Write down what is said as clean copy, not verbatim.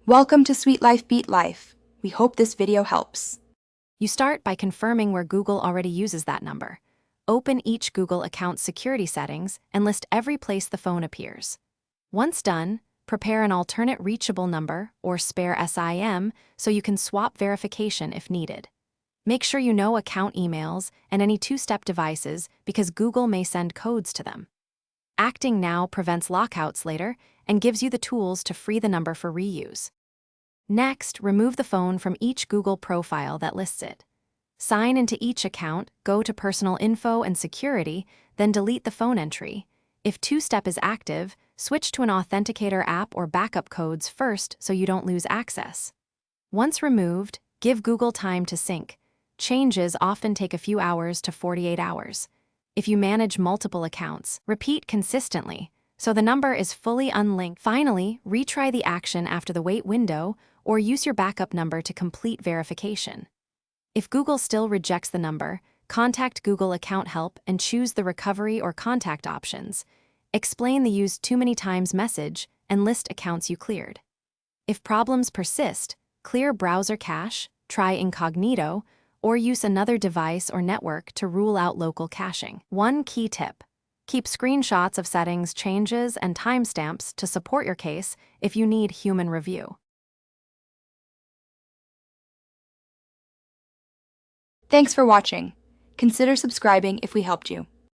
Welcome to Sweet Life Beat Life. We hope this video helps. You start by confirming where Google already uses that number. Open each Google account's security settings and list every place the phone appears. Once done, prepare an alternate reachable number, or spare SIM, so you can swap verification if needed. Make sure you know account emails and any two-step devices because Google may send codes to them. Acting now prevents lockouts later and gives you the tools to free the number for reuse. Next, remove the phone from each Google profile that lists it. Sign into each account, go to Personal Info and Security, then delete the phone entry. If two-step is active, switch to an authenticator app or backup codes first so you don't lose access. Once removed, give Google time to sync. Changes often take a few hours to 48 hours. If you manage multiple accounts, repeat consistently, so the number is fully unlinked. Finally, retry the action after the wait window or use your backup number to complete verification. If Google still rejects the number, contact Google Account Help and choose the recovery or contact options. Explain the used too many times message and list accounts you cleared. If problems persist, clear browser cache, try incognito, or use another device or network to rule out local caching. One key tip: keep screenshots of settings changes and timestamps to support your case if you need human review. Thanks for watching. Consider subscribing if we helped you.